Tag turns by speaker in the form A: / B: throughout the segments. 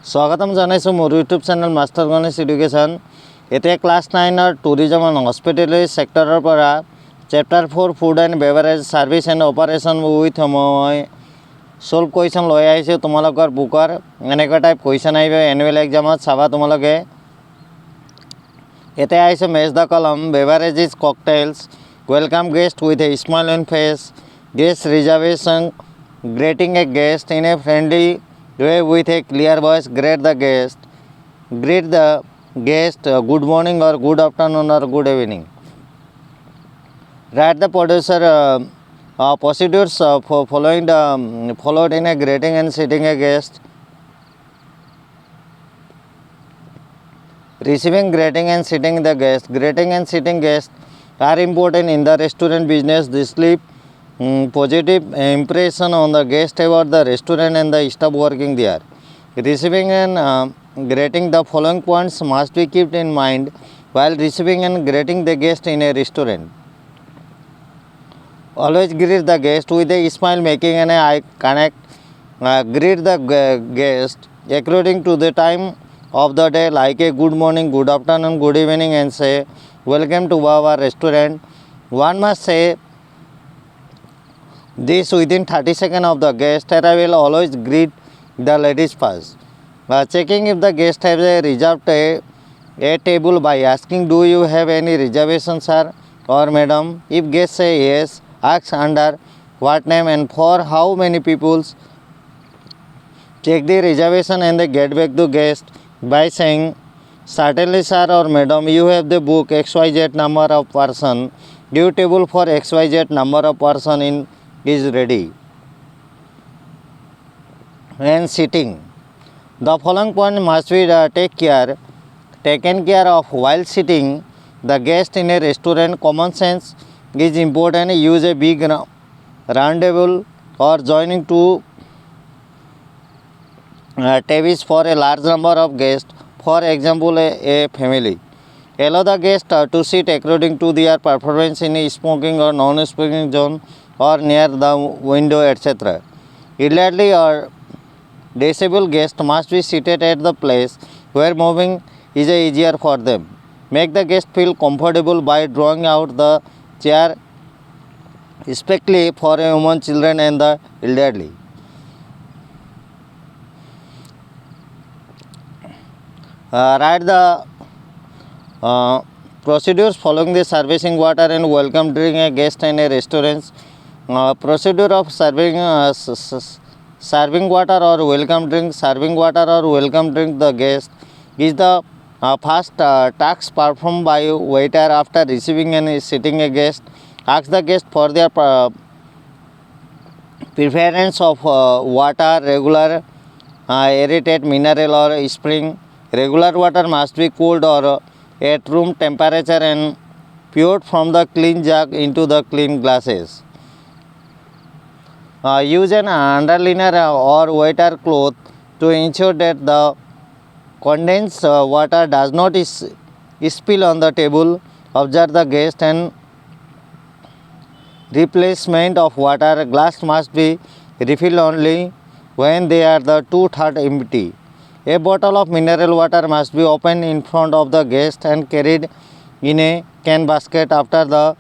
A: স্বাগতম জানাইছোঁ মোৰ YouTube channel master Ganesh education. এতিয়া ক্লাছ 9 টুৰিজম এণ্ড হস্পিটেলিটি ছেক্টৰৰ পৰা chapter 4 food and beverage service and operation with মই সল্ভ কুৱেশ্যন লৈ আহিছোঁ তোমালোকৰ বুকৰ। এনেকুৱা টাইপ কুৱেশ্যন আহিব এনুৱেল এক্সামত, চাবা তোমালোকে। এতিয়া আহিছে match the column. Beverages cocktails, welcome guest with a smile on face, guest reservation, greeting a guest in a friendly way with a clear voice, greet the guest good morning or good afternoon or good evening. Write the procedures for followed in a greeting and seating a guest. Receiving, greeting and seating the guest. Greeting and seating guests are important in the restaurant business. This leave positive impression on the guest about the restaurant and the staff working there. Receiving and greeting, the following points must be kept in mind while receiving and greeting the guest in a restaurant. Always greet the guest with a smile, making an eye contact. Greet the guest according to the time of the day, like a good morning, good afternoon, good evening, and say welcome to our restaurant. One must say this within 30 seconds of the guest arrival. Always greet the ladies first. Checking if the guest has reserved a table by asking, do you have any reservation, sir or madam? If guest say yes, ask under what name and for how many people. Check the reservation and they get back to guest by saying, certainly sir or madam, you have the book XYZ number of person. Due table for XYZ number of person is ready. And sitting, the following point must be taken care of while sitting the guest in a restaurant. Common sense is important. Use a big round table or joining two tables for a large number of guests, for example a family. Allow the guest to sit according to their performance in a smoking or non-smoking zone or near the window, etc. Elderly or disabled guests must be seated at the place where moving is easier for them. Make the guest feel comfortable by drawing out the chair, especially for women, children and the elderly. Write the procedures following the serving water and welcome drink a guest in a restaurant. Procedure of serving water or welcome drink. Serving water or welcome drink the guest is the first task performed by waiter after receiving and sitting a guest. Ask the guest for their preference of water, regular, aerated, mineral or spring. Regular water must be cooled or at room temperature and poured from the clean jug into the clean glasses. Use an underliner or wetter cloth to ensure that the condensed water does not spill on the table. Observe the guest and replacement of water. Glass must be refilled only when they are the 2/3 empty. A bottle of mineral water must be opened in front of the guest and carried in a can basket. After the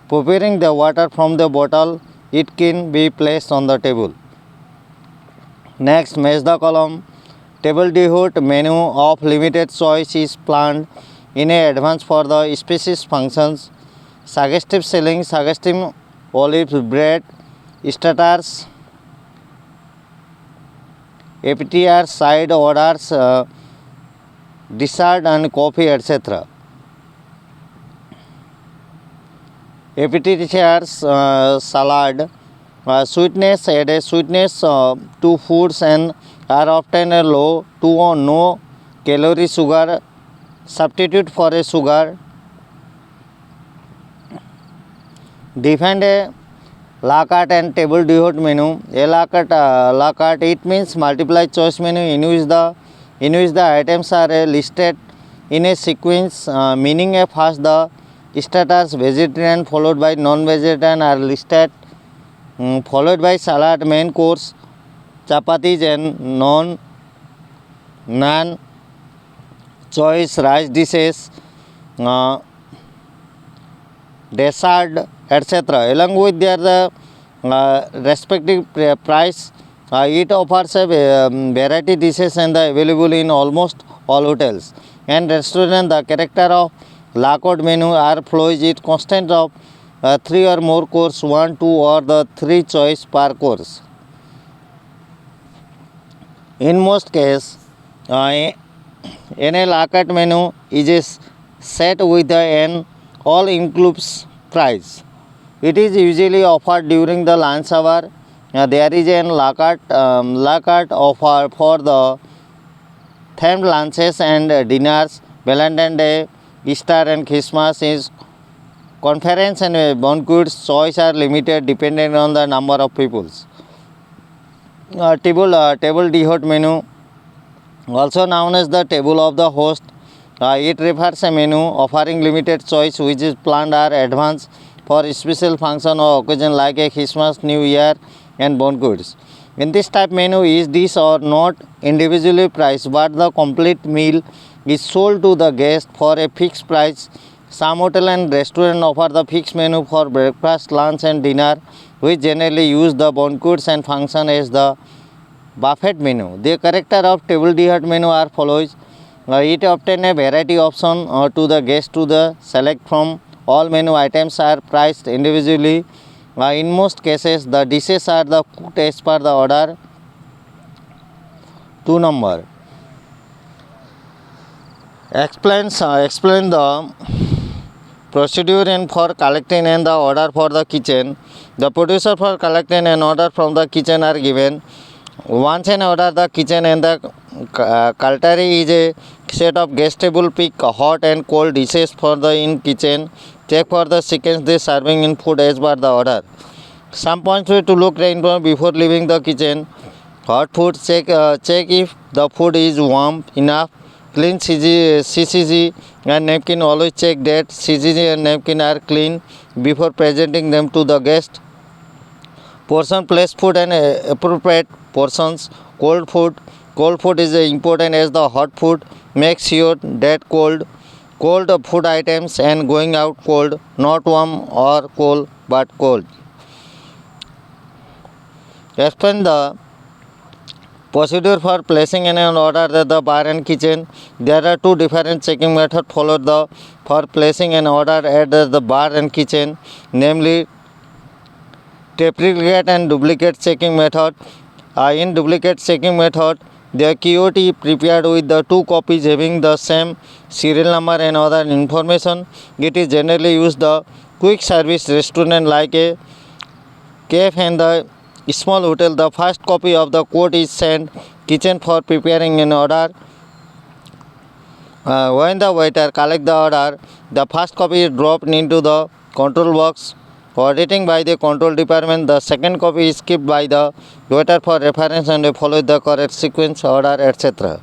A: pouring the water from the bottle, it can be placed on the table. Next, match the column. Table d'hôte menu of limited choice is planned in advance for the species functions. Suggestive selling, suggestive olive bread, starters, appetizers, side orders, dessert and coffee, etc. Appetizers, salad, sweetness, add a sweetness to foods and are often a low to no calorie sugar. Substitute for a sugar. Define a la carte and table d'hôte menu. A la carte it means multiple choice menu in which the items are listed in a sequence, meaning a first the starters, vegetarian followed by non-vegetarian are listed, followed by salad, main course, chapatis and naan, choice rice dishes, uh, dessert, etc. Along with their respective price, it offers a variety dishes and available in almost all hotels and restaurants. The character of la carte menu are flows it constant of 3 or more course, 1, 2 or the 3 choice per course. In most cases, in a la carte menu is set with an all includes price. It is usually offered during the lunch hour. There is an la carte offer for the themed lunches and dinners. Valentine's Day, Easter and Christmas is conference and banquets. Choice are limited depending on the number of peoples. Table d'hôte menu, also known as the table of the host. It refers a menu offering limited choice which is planned or advanced for special function or occasion like a Christmas, New Year and banquets. In this type menu is dish or not individually priced but the complete meal is sold to the guest for a fixed price. Some hotel and restaurant offer the fixed menu for breakfast, lunch and dinner which generally use the banquets and function as the buffet menu. The character of table d'hôte menu are follows. It obtain a variety option to the guest to the select from. All menu items are priced individually. In most cases, the dishes are the cooked as per the order. 2 number. Explain the procedure and for collecting and the order for the kitchen. The producer for collecting and order from the kitchen are given. Once an order the kitchen and the cutlery is a set of guest table pick hot and cold dishes for the in kitchen. Check for the sequence they serving in food as per the order. Some points way to look into before leaving the kitchen. Hot food check if the food is warm enough. Clean CCG and napkin, always check that CCG and napkin are clean before presenting them to the guest. Portion, place food and appropriate portions. Cold food is important as the hot food. Make sure that cold food items and going out cold, not warm or cold but cold. Explain the procedure for placing an order at the bar and kitchen. There are two different checking methods followed for placing an order at the bar and kitchen, namely triplicate and duplicate checking method. In duplicate checking method, the KOT prepared with the 2 copies having the same serial number and other information. It is generally used the quick service restaurant like a cafe and the small hotel. The first copy of the code is sent kitchen for preparing an order. When the waiter collects the order, the first copy is dropped into the control box. Auditing by the control department, the second copy is kept by the waiter for reference and follow the correct sequence, order, etc.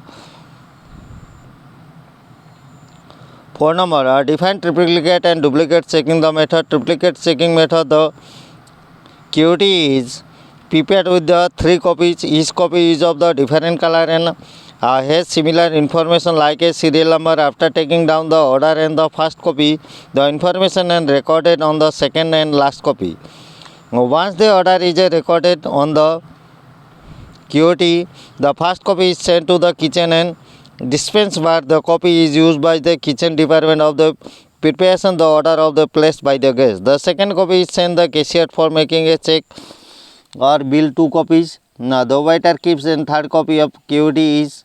A: 4 number. Define triplicate and duplicate checking the method. Triplicate checking method, the QT is prepared with the 3 copies. Each copy is of the different color and has similar information like a serial number. After taking down the order and the first copy, the information is recorded on the second and last copy. Once the order is recorded on the QT, the first copy is sent to the kitchen and dispense where the copy is used by the kitchen department of the preparation the order of the placed by the guest. The second copy is sent the cashier for making a check or bill. 2 copies. Now the waiter keeps a third copy of QT is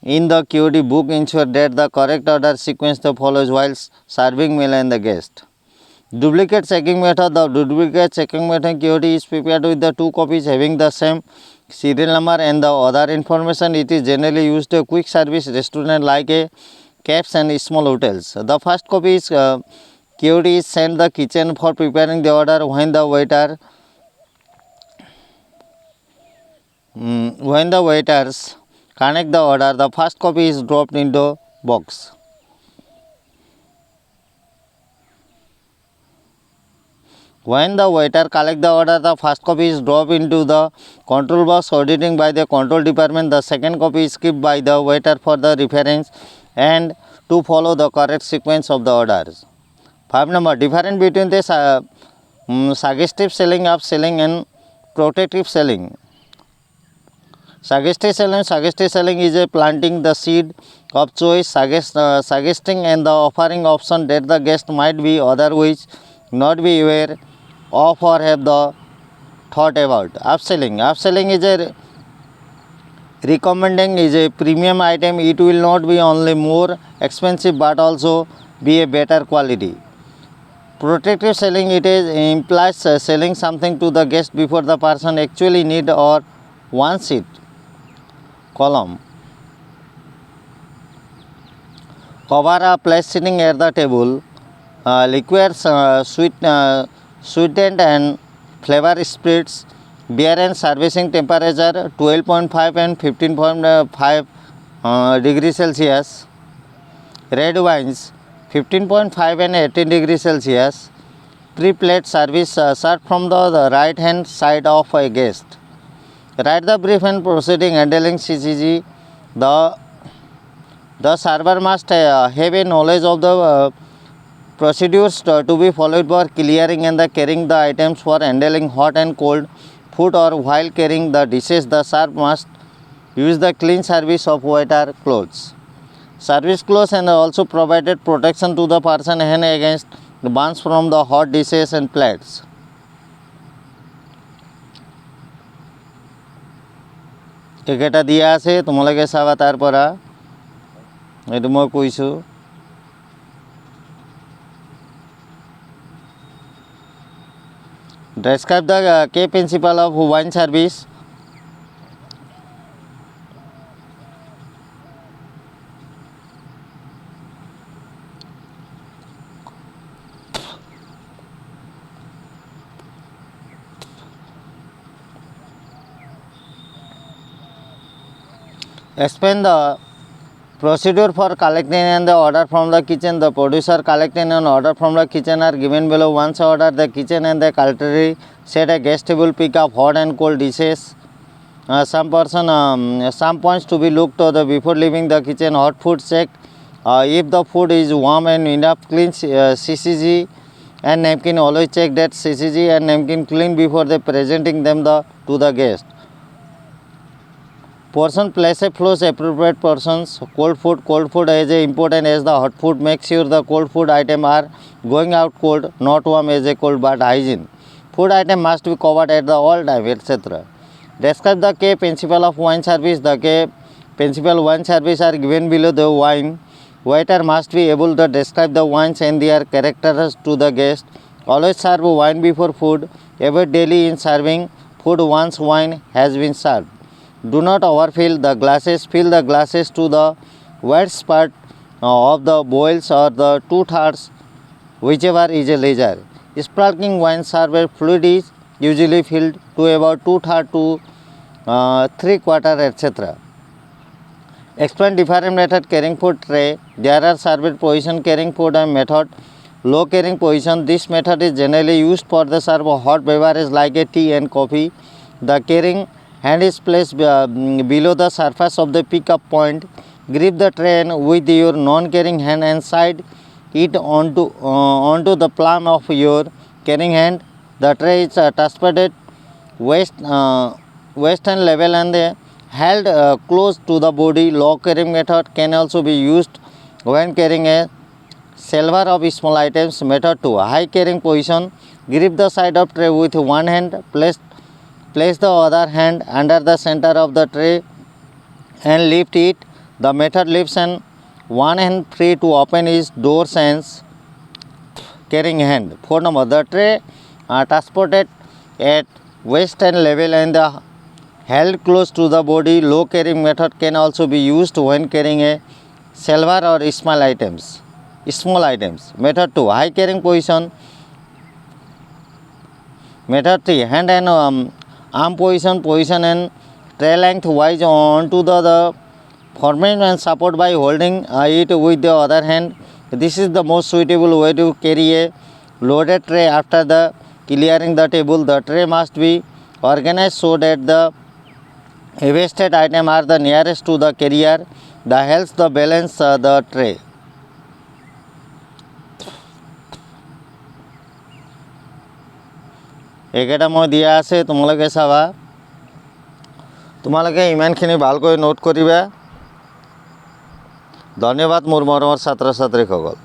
A: in the QT book. Ensure that the correct order sequence follows while serving meal and the guest. Duplicate checking method. The duplicate checking method QT is prepared with the 2 copies having the same serial number and the other information. It is generally used a quick service restaurant like a cafes and small hotels. The first copy is QT is sent the kitchen for preparing the order. When the waiters connect the order, the first copy is dropped into box. When the waiter collects the order, the first copy is dropped into the control box auditing by the control department. The second copy is kept by the waiter for the reference and to follow the correct sequence of the orders. 5 number, difference between the suggestive selling, upselling and protective selling. Suggestive selling is a planting the seed of choice, suggesting and the offering option that the guest might be otherwise not be aware of or have the thought about. Upselling is a recommending is a premium item. It will not be only more expensive but also be a better quality. Protective selling, it is implies selling something to the guest before the person actually need or wants it. Column. Cover a place sitting at the table. Liqueurs, sweetened and flavor spirits, beer and servicing temperature 12.5 and 15.5 degrees Celsius. Red wines 15.5 and 18 degrees Celsius. Pre-plate service served from the right hand side of a guest. Write the brief and proceeding handling CCG. The server must have a knowledge of the procedures to be followed for clearing and the carrying the items for handling hot and cold food, or while carrying the dishes the server must use the clean service of waiter clothes. Service clothes and also provided protection to the person hand against the burns from the hot dishes and plates. একেটা দিয়া আছে তোমালোকে চাবা তাৰ পৰা এইটো মই কৈছোঁ Describe the key principle of wine service. Explain the procedure for collecting and the order from the kitchen. The producer collecting an order from the kitchen are given below. Once order the kitchen and the cutlery set a guest table, pick up hot and cold dishes. Some points to be looked to the before leaving the kitchen. Hot food check if the food is warm and enough. Clean CCG and napkin, always check that CCG and napkin clean before they presenting them to the guest. Portion place a flows appropriate portions. Cold food is important as the hot food. Make sure the cold food item are going out cold, not warm as a cold, but hygiene. Food item must be covered at the all time, etc. Describe the key principle of wine service. The key principle wine service are given below. The wine waiter must be able to describe the wines and their characters to the guest. Always serve wine before food. Avoid daily in serving food once wine has been served. Do not overfill the glasses. Fill the glasses to the wet part of the boils or the 2/3, whichever is a leisure. Sparkling wine served fluid is usually filled to about 2/3 to 3/4, etc. Explain different method carrying food tray. There are served position carrying food and method low carrying position. This method is generally used for the serve of hot beverage like a tea and coffee. The carrying hand is placed below the surface of the pickup point. Grip the tray with your non-carrying hand and slide it onto the palm of your carrying hand. The tray is transported waist and level and held close to the body. Low carrying method can also be used when carrying a silver of small items. Method 2, high carrying position. Grip the side of tray with one hand. Place the other hand under the center of the tray and lift it. The method leaves one hand free to open its door sans carrying hand. 4 number, the tray transported at waist and level and held close to the body. Low carrying method can also be used when carrying a silver or small items. Method 2, high carrying position. Method 3, hand and arm position and tray length wise onto the formation and support by holding it with the other hand. This is the most suitable way to carry a loaded tray after the clearing the table. The tray must be organized so that the wasted items are the nearest to the carrier. The helps the balance the tray. এইকেইটা মই দিয়া আছে, তোমালোকে চাবা। তোমালোকে ইমানখিনি ভালকৈ note কৰিবা। ধন্যবাদ মোৰ মৰমৰ ছাত্ৰ ছাত্ৰীসকল।